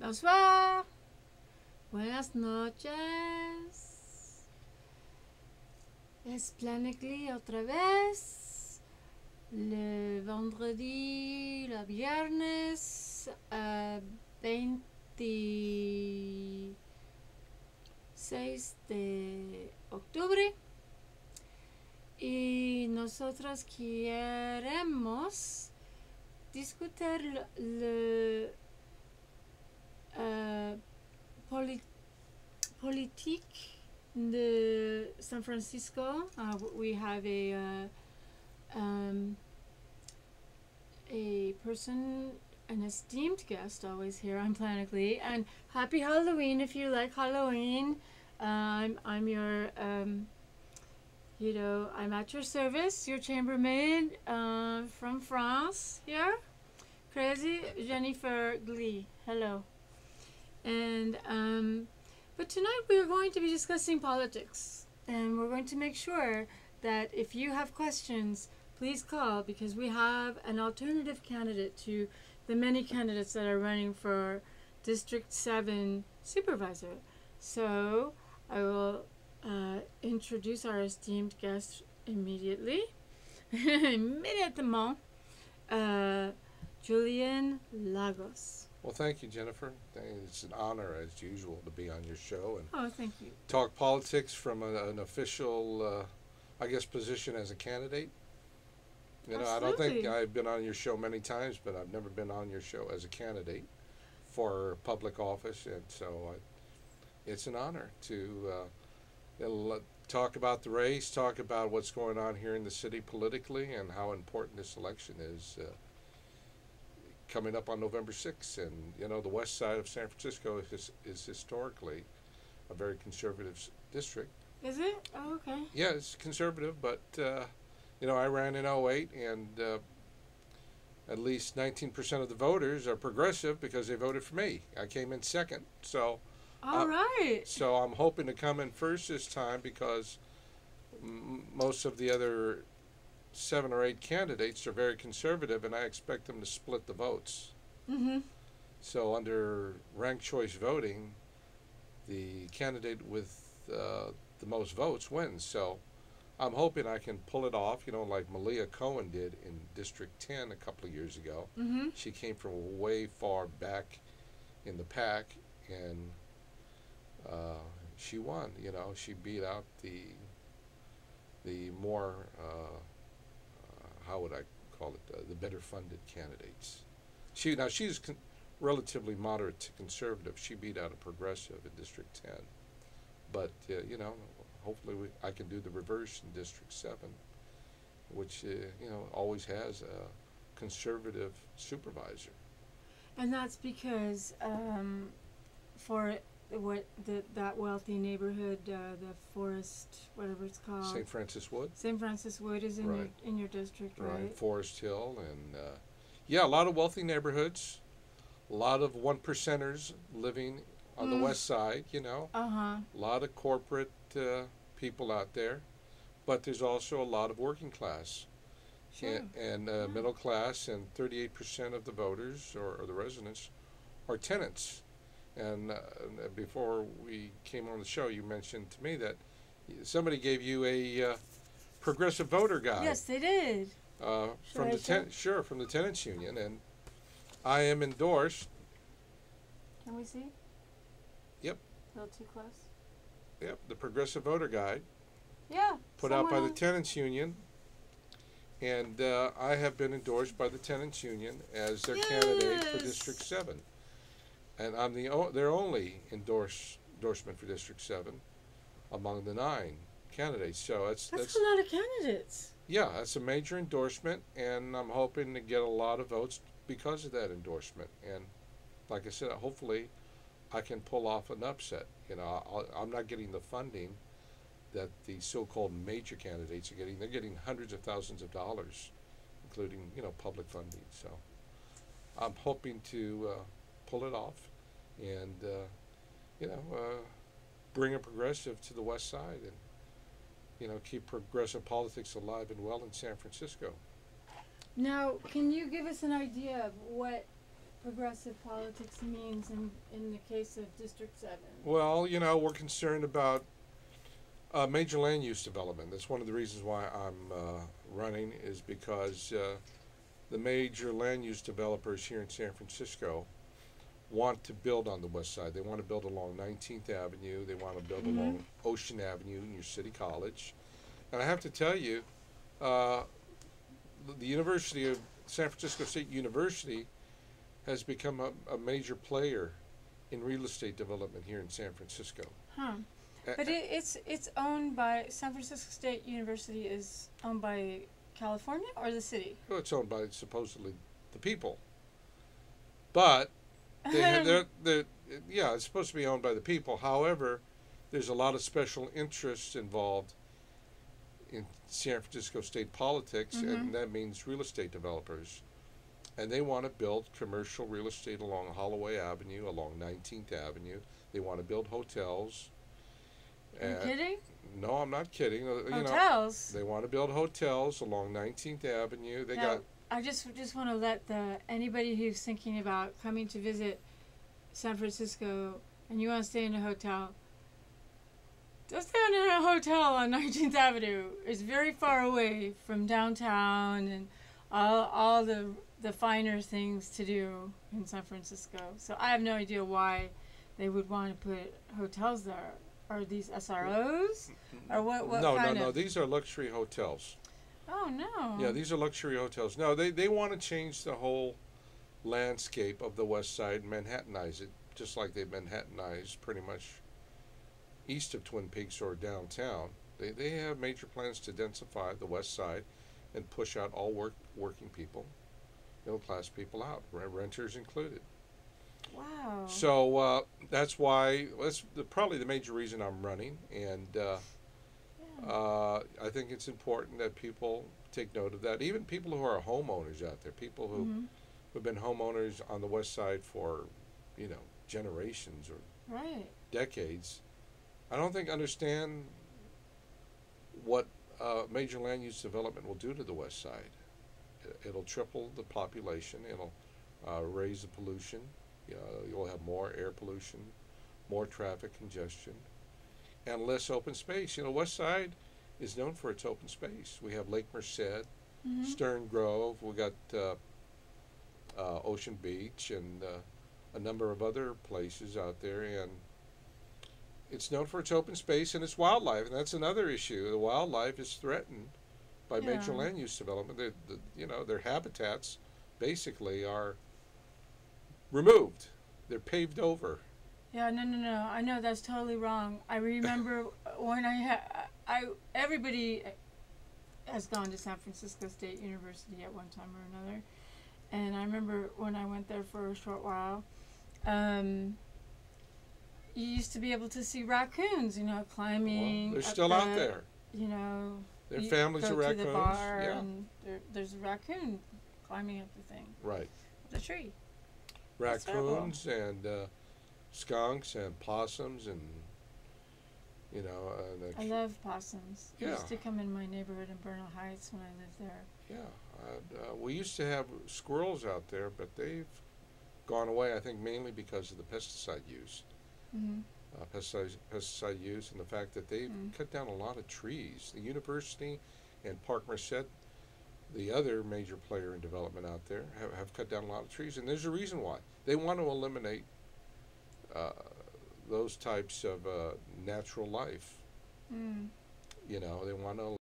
Bonsoir. Buenas noches. Es Planically otra vez. Le vendredi, le viernes 26 de octubre. Y nosotros queremos discutir le politique de San Francisco. We have a person, an esteemed guest, always here on Planically. And happy Halloween if you like Halloween. I'm your I'm at your service, your chambermaid from France here. Crazy Jennifer Glee. Hello. And but tonight we're going to be discussing politics, and we're going to make sure that if you have questions, please call, because we have an alternative candidate to the many candidates that are running for District 7 supervisor. So I will introduce our esteemed guest immediately. Immédiatement. Julian Lagos. Well, thank you, Jennifer. It's an honor, as usual, to be on your show and Thank you. talk politics from an official, position as a candidate. Absolutely. I don't think I've been on your show many times, but I've never been on your show as a candidate for public office, and so it's an honor to talk about the race, talk about what's going on here in the city politically, and how important this election is. Coming up on November 6th, and the west side of San Francisco is historically a very conservative district. Is it? Oh, okay. Yeah, it's conservative, but I ran in 08, and at least 19% of the voters are progressive because they voted for me. I came in second, so all right. So I'm hoping to come in first this time because most of the other 7 or 8 candidates are very conservative, and I expect them to split the votes. Mm-hmm. So under ranked choice voting, the candidate with the most votes wins. So I'm hoping I can pull it off, like Malia Cohen did in District 10 a couple of years ago. Mm-hmm. She came from way far back in the pack, and she won. She beat out the more how would I call it, the better funded candidates. She's relatively moderate to conservative. She beat out a progressive in District 10. But, hopefully I can do the reverse in District 7, which, always has a conservative supervisor. And that's because for that wealthy neighborhood, the Forest, whatever it's called. St. Francis Wood. St. Francis Wood is in your district, right? Forest Hill, and a lot of wealthy neighborhoods, a lot of 1%ers living on the west side. A lot of corporate people out there, but there's also a lot of working class. Sure. And middle class, and 38% of the voters or the residents are tenants. And before we came on the show, you mentioned to me that somebody gave you a progressive voter guide. Yes, they did. From the tenants union, and I am endorsed. Can we see? Yep. A little too close. Yep, the progressive voter guide. Yeah. Put out by the tenants union, and I have been endorsed by the tenants union as their candidate for District 7. And I'm their only endorsement for District 7 among the 9 candidates. So that's a lot of candidates. Yeah, that's a major endorsement, and I'm hoping to get a lot of votes because of that endorsement. And like I said, hopefully I can pull off an upset. I'm not getting the funding that the so-called major candidates are getting. They're getting hundreds of thousands of dollars, including public funding. So I'm hoping to pull it off, and bring a progressive to the west side, and keep progressive politics alive and well in San Francisco. Now, can you give us an idea of what progressive politics means in the case of District 7. Well, we're concerned about major land use development. That's one of the reasons why I'm running, is because the major land use developers here in San Francisco want to build on the west side. They want to build along 19th Avenue. They want to build along Ocean Avenue near City College. And I have to tell you, the University of San Francisco State University has become a major player in real estate development here in San Francisco. Huh. But it's owned by San Francisco State University is owned by California or the city? Well, it's owned by supposedly the people, but it's supposed to be owned by the people. However, there's a lot of special interests involved in San Francisco state politics, and that means real estate developers. And they want to build commercial real estate along Holloway Avenue, along 19th Avenue. They want to build hotels. Are you kidding? No, I'm not kidding. Hotels? They want to build hotels along 19th Avenue. I just want to let anybody who's thinking about coming to visit San Francisco and you want to stay in a hotel, don't stay in a hotel on 19th Avenue. It's very far away from downtown and all the finer things to do in San Francisco. So I have no idea why they would want to put hotels there. Are these SROs? Or what kind of? No. These are luxury hotels. Oh, no. Yeah, these are luxury hotels. No, they want to change the whole landscape of the west side, Manhattanize it, just like they've Manhattanized pretty much east of Twin Peaks or downtown. They have major plans to densify the west side and push out all working people, middle-class people out, renters included. Wow. So that's why, that's probably the major reason I'm running, and I think it's important that people take note of that. Even people who are homeowners out there, people who've been homeowners on the west side for, generations or decades, I don't think understand what major land use development will do to the west side. It'll triple the population. It'll raise the pollution. You'll have more air pollution, more traffic congestion, and less open space. West side is known for its open space. We have Lake Merced, Stern Grove. We got Ocean Beach and a number of other places out there, and it's known for its open space and its wildlife, and that's another issue. The wildlife is threatened by major land use development. Their habitats basically are removed. They're paved over. Yeah, no. I know that's totally wrong. I remember when everybody has gone to San Francisco State University at one time or another, and I remember when I went there for a short while, you used to be able to see raccoons, climbing. Well, they're still out there. Their families are raccoons. Go to the bar and there's a raccoon climbing up the thing. Right. The tree. Raccoons and skunks and possums and I love possums. They Yeah. used to come in my neighborhood in Bernal Heights when I lived there. Yeah, we used to have squirrels out there, but they've gone away. I think mainly because of the pesticide use. Pesticide use and the fact that they've cut down a lot of trees. The university and Park Merced, the other major player in development out there, have cut down a lot of trees, and there's a reason why. They want to eliminate those types of natural life. They want to